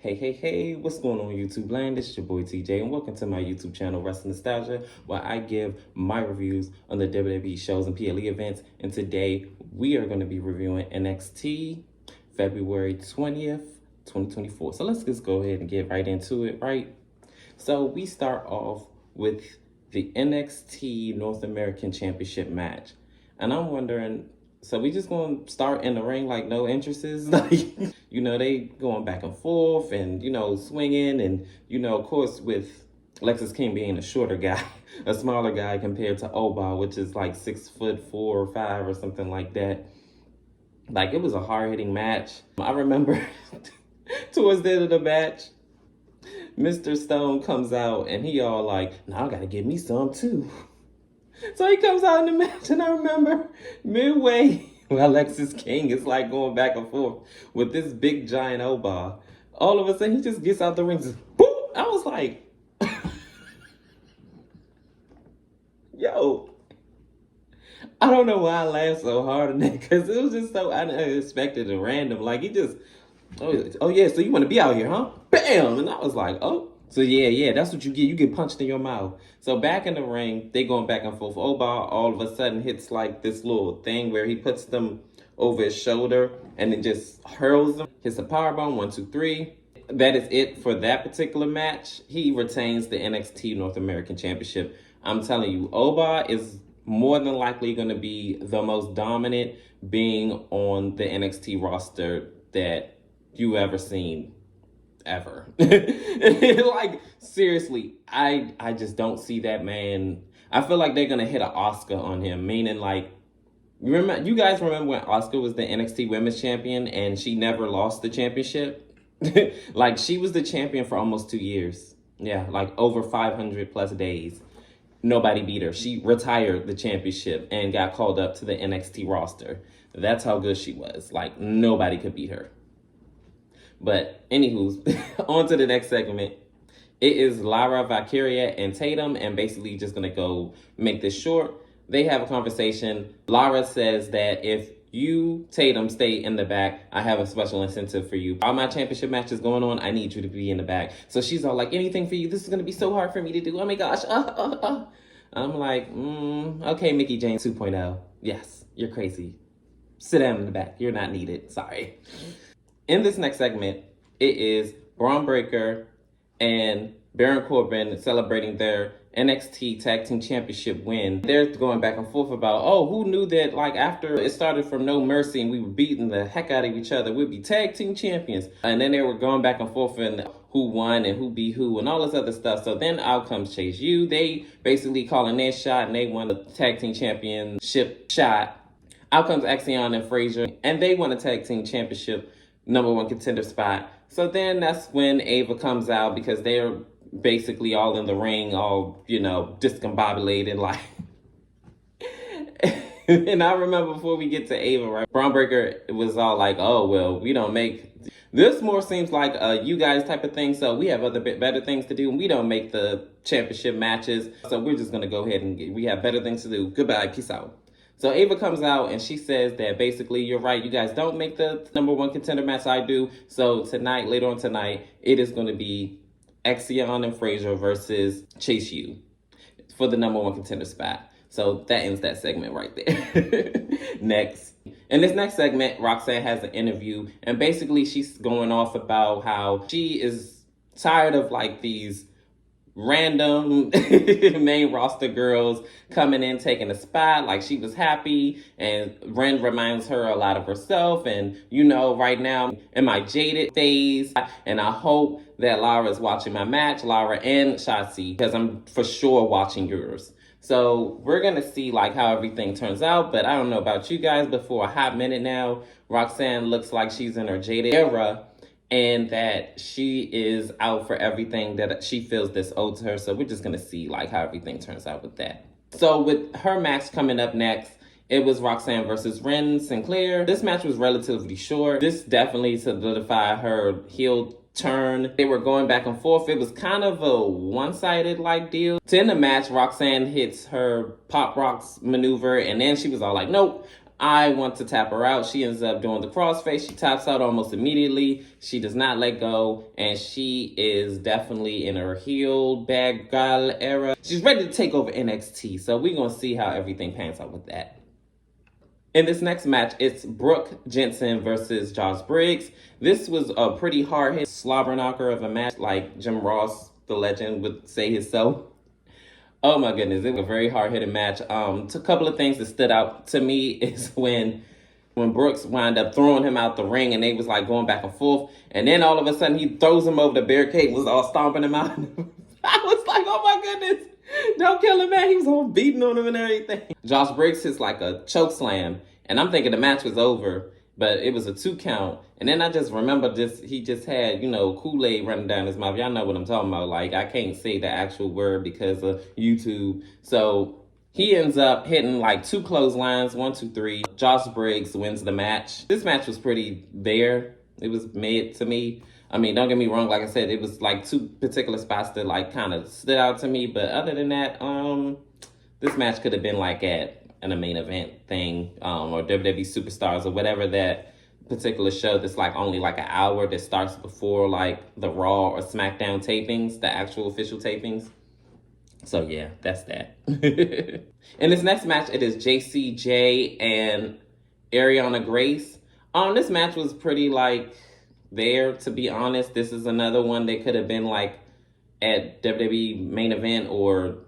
Hey, what's going on YouTube land? It's your boy TJ and welcome to my YouTube channel, Wrestling Nostalgia, where I give my reviews on the WWE shows and PLE events. And today we are going to be reviewing NXT February 20th, 2024. So let's just go ahead and get right into it, right? So we start off with the NXT North American Championship match. And I'm wondering, so we just gonna start in the ring like no entrances? Like, they going back and forth and, swinging. And, of course, with Lexus King being a shorter guy, a smaller guy compared to Oba, which is like 6'4" or 5 or something like that. Like, it was a hard-hitting match. I remember towards the end of the match, Mr. Stone comes out and he all like, "Now I gotta give me some too." So he comes out in the match, and I remember midway, Alexis King is like going back and forth with this big giant Oba. All of a sudden, he just gets out the ring, just boom. I was like, yo, I don't know why I laughed so hard on that, because it was just so unexpected and random. Like, he just, oh yeah, so you want to be out here, huh? Bam! And I was like, oh. So yeah, that's what you get. You get punched in your mouth. So back in the ring, they going back and forth. Oba all of a sudden hits like this little thing where he puts them over his shoulder and then just hurls them. Hits a powerbomb, 1, 2, 3. That is it for that particular match. He retains the NXT North American Championship. I'm telling you, Oba is more than likely going to be the most dominant being on the NXT roster that you ever seen. Ever. Like, seriously, I just don't see that man. I feel like they're gonna hit an Oscar on him, meaning like, you guys remember when Oscar was the NXT Women's Champion and she never lost the championship? Like, she was the champion for almost 2 years. Yeah, like over 500 plus days. Nobody beat her. She retired the championship and got called up to the NXT roster. That's how good she was. Like, nobody could beat her. But anywho's, on to the next segment. It is Lyra, Valkyria, and Tatum, and basically just gonna go make this short. They have a conversation. Lyra says that if you, Tatum, stay in the back, I have a special incentive for you. All my championship matches going on, I need you to be in the back. So she's all like, anything for you. This is gonna be so hard for me to do. Oh my gosh. I'm like, okay, Mickey James 2.0. Yes, you're crazy. Sit down in the back. You're not needed. Sorry. In this next segment, it is Braun Breaker and Baron Corbin celebrating their NXT Tag Team Championship win. They're going back and forth about, oh, who knew that, like, after it started from No Mercy and we were beating the heck out of each other, we'd be Tag Team Champions. And then they were going back and forth and who won and who beat who and all this other stuff. So then out comes Chase U. They basically calling their shot and they won the Tag Team Championship shot. Out comes Axiom and Frazier and they won a Tag Team Championship #1 contender spot. So then that's when Ava comes out because they're basically all in the ring, all, discombobulated, like. And I remember before we get to Ava, right, Braun Breaker was all like, oh, well, we don't make, this more seems like a you guys type of thing, so we have other better things to do, and we don't make the championship matches, so we're just going to go ahead and we have better things to do. Goodbye, peace out. So Ava comes out and she says that basically, you're right, you guys don't make the #1 contender match, I do. So tonight, later on tonight, it is going to be Axiom and Frazier versus Chase U for the #1 contender spot. So that ends that segment right there. Next. In this next segment, Roxanne has an interview and basically she's going off about how she is tired of like these random main roster girls coming in taking a spot. Like, she was happy and Ren reminds her a lot of herself, and right now in my jaded phase, and I hope that Lara is watching my match, Lara and Shotzi, because I'm for sure watching yours. So we're gonna see like how everything turns out, but I don't know about you guys, but for a hot minute now, Roxanne looks like she's in her jaded era and that she is out for everything that she feels that's owed to her. So we're just going to see like how everything turns out with that. So with her match coming up next, it was Roxanne versus Ren Sinclair. This match was relatively short. This definitely solidified her heel turn. They were going back and forth. It was kind of a one-sided like deal. To end the match, Roxanne hits her Pop Rocks maneuver, and then she was all like, nope, I want to tap her out. She ends up doing the crossface. She taps out almost immediately. She does not let go, and she is definitely in her heel bad gal era. She's ready to take over NXT, so we're going to see how everything pans out with that. In this next match, it's Brooke Jensen versus Josh Briggs. This was a pretty hard-hit slobber knocker of a match, like Jim Ross, the legend, would say himself. Oh my goodness, it was a very hard-hitting match. A couple of things that stood out to me is when Brooks wound up throwing him out the ring and they was like going back and forth. And then all of a sudden he throws him over the barricade and was all stomping him out. I was like, oh my goodness, don't kill him, man. He was all beating on him and everything. Josh Briggs hits like a choke slam. And I'm thinking the match was over, but it was a 2 count. And then I just remember he just had, Kool-Aid running down his mouth. Y'all know what I'm talking about. Like, I can't say the actual word because of YouTube. So he ends up hitting like 2 clotheslines, 1, 2, 3. Josh Briggs wins the match. This match was pretty there. It was mid to me. I mean, don't get me wrong. Like I said, it was like 2 particular spots that like kind of stood out to me. But other than that, this match could have been like at a main event thing, or WWE Superstars or whatever that particular show that's like only like an hour that starts before like the Raw or SmackDown tapings, the actual official tapings. So yeah, that's that. In this next match, it is JCJ and Ariana Grace. This match was pretty like there, to be honest. This is another one that could have been like at WWE main event or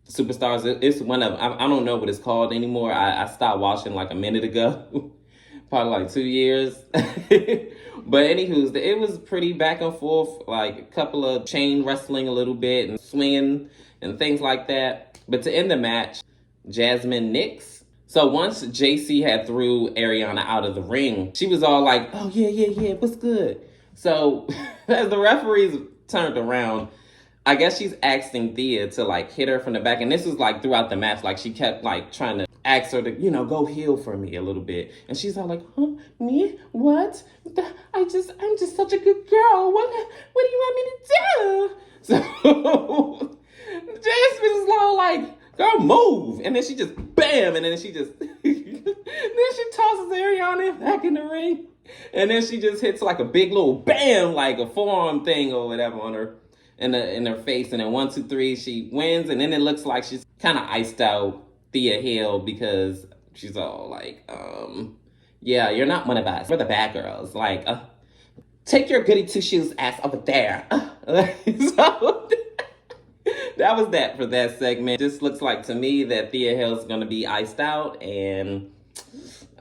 Superstars. It's one of, I don't know what it's called anymore. I stopped watching like a minute ago, probably like 2 years. But anywho, it was pretty back and forth, like a couple of chain wrestling a little bit and swinging and things like that. But to end the match, Jasmine Nix. So once JC had threw Ariana out of the ring, she was all like, oh yeah, what's good? So as the referees turned around, I guess she's asking Thea to like hit her from the back. And this was like throughout the match, like she kept like trying to ask her to, go heel for me a little bit. And she's all like, huh, me? What? I'm just such a good girl. What do you want me to do? So Jasmine is all like, girl, move. And then she just bam. And then she just, then she tosses Ariana back in the ring. And then she just hits like a big little bam, like a forearm thing or whatever on her. In her face, and then 1, 2, 3, she wins, and then it looks like she's kind of iced out Thea Hill because she's all like, yeah, you're not one of us. We're the bad girls. Like, take your goody two-shoes ass over there. So that was that for that segment. Just looks like to me that Thea Hill's gonna be iced out, and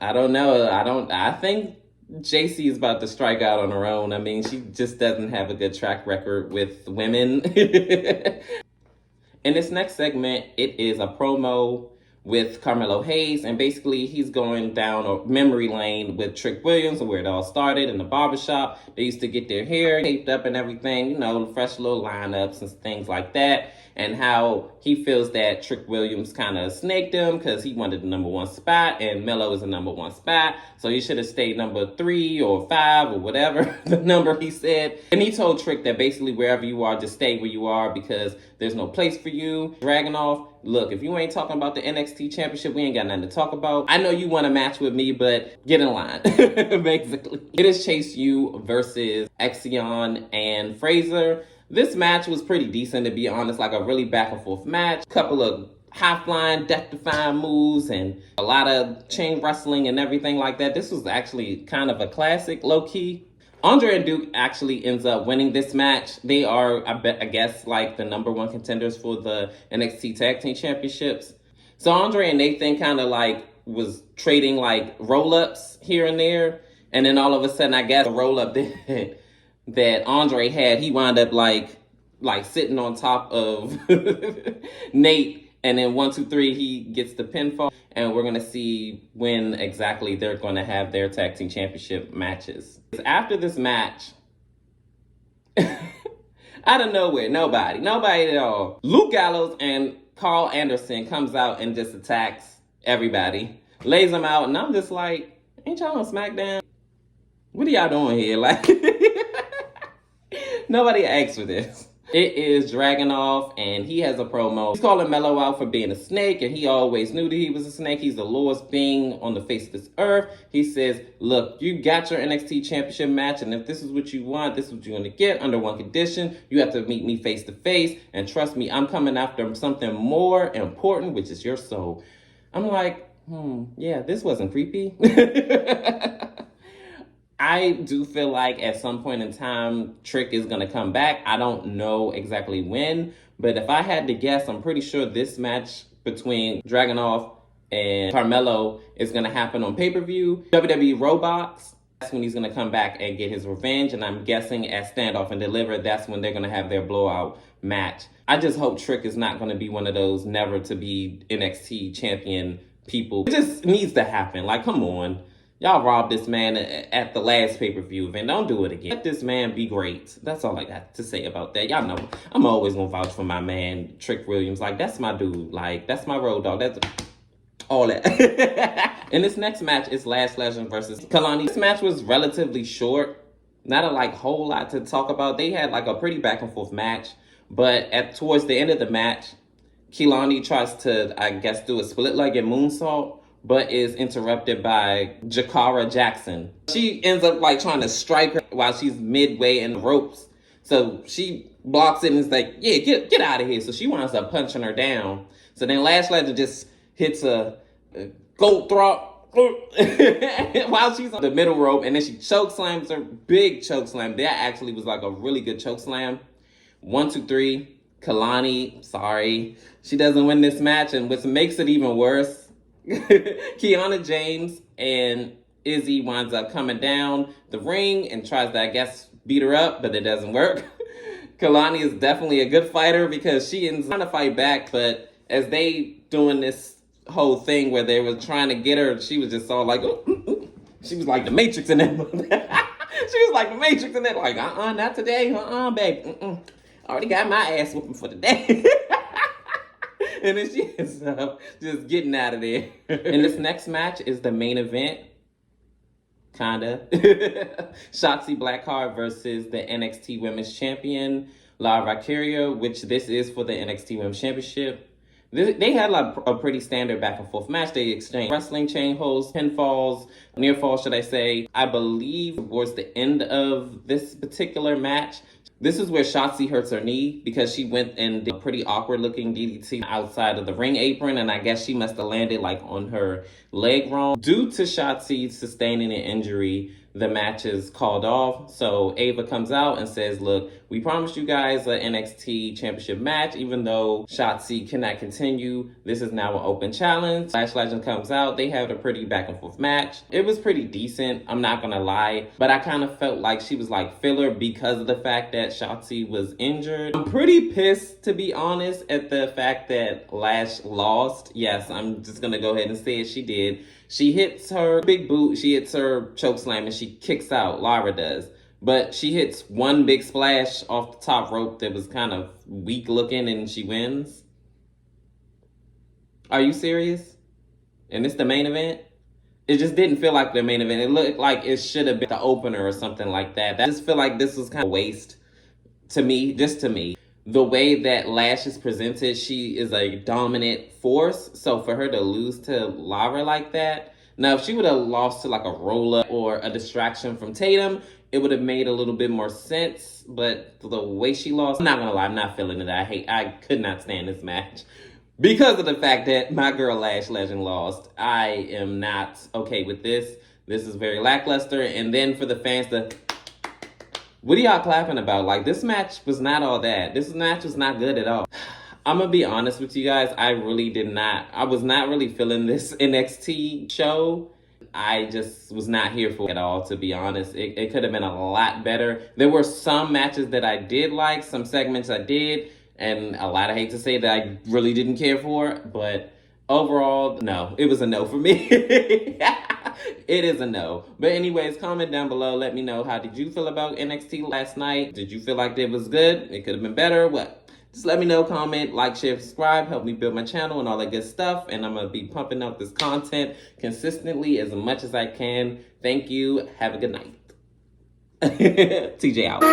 I don't know. I think JC is about to strike out on her own. I mean, she just doesn't have a good track record with women. In this next segment, it is a promo with Carmelo Hayes, and basically he's going down a memory lane with Trick Williams, where it all started in the barbershop. They used to get their hair taped up and everything, fresh little lineups and things like that. And how he feels that Trick Williams kind of snaked him because he wanted the number 1 spot and Melo is the number 1 spot. So he should have stayed number 3 or 5 or whatever the number he said. And he told Trick that basically wherever you are, just stay where you are because there's no place for you. Dragunov, look, if you ain't talking about the NXT championship, we ain't got nothing to talk about. I know you want a match with me, but get in line, basically. It is Chase U versus Exion and Fraser. This match was pretty decent, to be honest, like a really back and forth match. Couple of high-flying, death-defying moves and a lot of chain wrestling and everything like that. This was actually kind of a classic, low-key. Andre and Duke actually ends up winning this match. They are, I guess, like the number 1 contenders for the NXT Tag Team Championships. So Andre and Nathan kind of like was trading like roll-ups here and there. And then all of a sudden, I guess the roll-up that Andre had, he wound up like sitting on top of Nate. And then 1, 2, 3, he gets the pinfall. And we're going to see when exactly they're going to have their tag team championship matches. After this match, out of nowhere, nobody at all. Luke Gallows and Carl Anderson comes out and just attacks everybody. Lays them out. And I'm just like, ain't y'all on SmackDown? What are y'all doing here? Like, nobody asked for this. It is Dragunov, and he has a promo. He's calling Mello out for being a snake, and he always knew that he was a snake. He's the lowest being on the face of this earth. He says, look, you got your NXT championship match, and if this is what you want, this is what you're going to get under one condition. You have to meet me face to face, and trust me, I'm coming after something more important, which is your soul. I'm like, yeah, this wasn't creepy. I do feel like at some point in time, Trick is going to come back. I don't know exactly when, but if I had to guess, I'm pretty sure this match between Dragunov and Carmelo is going to happen on pay-per-view. WWE Robots, that's when he's going to come back and get his revenge, and I'm guessing at Standoff and Deliver, that's when they're going to have their blowout match. I just hope Trick is not going to be one of those never to be NXT champion people. It just needs to happen. Like, come on. Y'all robbed this man at the last pay-per-view event. Don't do it again. Let this man be great. That's all I got to say about that. Y'all know I'm always going to vouch for my man, Trick Williams. Like, that's my dude. Like, that's my road dog. That's all that. And this next match is Lash Legend versus Kalani. This match was relatively short. Not a whole lot to talk about. They had a pretty back and forth match. But towards the end of the match, Kalani tries to, I guess, do a split-legged moonsault, but is interrupted by Jakara Jackson. She ends up trying to strike her while she's midway in the ropes. So she blocks it and is like, yeah, get out of here. So she winds up punching her down. So then Lash Legend just hits a gold throp while she's on the middle rope, and then she choke slams her. Big choke slam. That actually was a really good choke slam. 1, 2, 3. Kalani, sorry. She doesn't win this match, and what makes it even worse, Kiana James and Izzy winds up coming down the ring and tries to, I guess, beat her up, but it doesn't work. Kalani is definitely a good fighter because she ends up trying to fight back, but as they doing this whole thing where they were trying to get her, she was just all like, ooh. She was like the Matrix in that. She was like the Matrix in that, not today, babe. Already got my ass whooping for the day. And then she is just getting out of there. And this next match is the main event. Kinda. Shotzi Blackheart versus the NXT Women's Champion, La Valkyria, which this is for the NXT Women's Championship. They had a pretty standard back and forth match. They exchanged wrestling chain holds, pinfalls, near falls, should I say. I believe towards the end of this particular match, this is where Shotzi hurts her knee because she went and did a pretty awkward looking DDT outside of the ring apron, and I guess she must have landed on her leg wrong. Due to Shotzi sustaining an injury, the match is called off. So Ava comes out and says, look, we promised you guys an NXT championship match, even though Shotzi cannot continue. This is now an open challenge. Lash Legend comes out. They have a pretty back and forth match. It was pretty decent, I'm not gonna lie, but I kind of felt like she was filler because of the fact that Shotzi was injured. I'm pretty pissed, to be honest, at the fact that Lash lost. Yes, I'm just gonna go ahead and say it. She did. She hits her big boot, she hits her choke slam, and she kicks out. Lara does. But she hits one big splash off the top rope that was kind of weak looking, and she wins. Are you serious? And it's the main event? It just didn't feel like the main event. It looked like it should have been the opener or something like that. I just feel like this was kind of a waste to me, just to me. The way that Lash is presented, she is a dominant force. So for her to lose to Lara like that, now if she would have lost to a roll-up or a distraction from Tatum, it would have made a little bit more sense. But the way she lost, I'm not gonna lie, I'm not feeling it. I could not stand this match. Because of the fact that my girl Lash Legend lost, I am not okay with this. This is very lackluster. And then for the fans what are y'all clapping about? This match was not all that. This match was not good at all. I'm gonna be honest with you guys. I was not really feeling this NXT show. I just was not here for it at all, to be honest. It could have been a lot better. There were some matches that I did like, some segments I did, and a lot I hate to say that I really didn't care for, but overall, no. It was a no for me. It is a no. But anyways, comment down below. Let me know, how did you feel about NXT last night? Did you feel like it was good? It could have been better? What? Just let me know, comment, like, share, subscribe, help me build my channel and all that good stuff. And I'm going to be pumping out this content consistently as much as I can. Thank you. Have a good night. TJ out.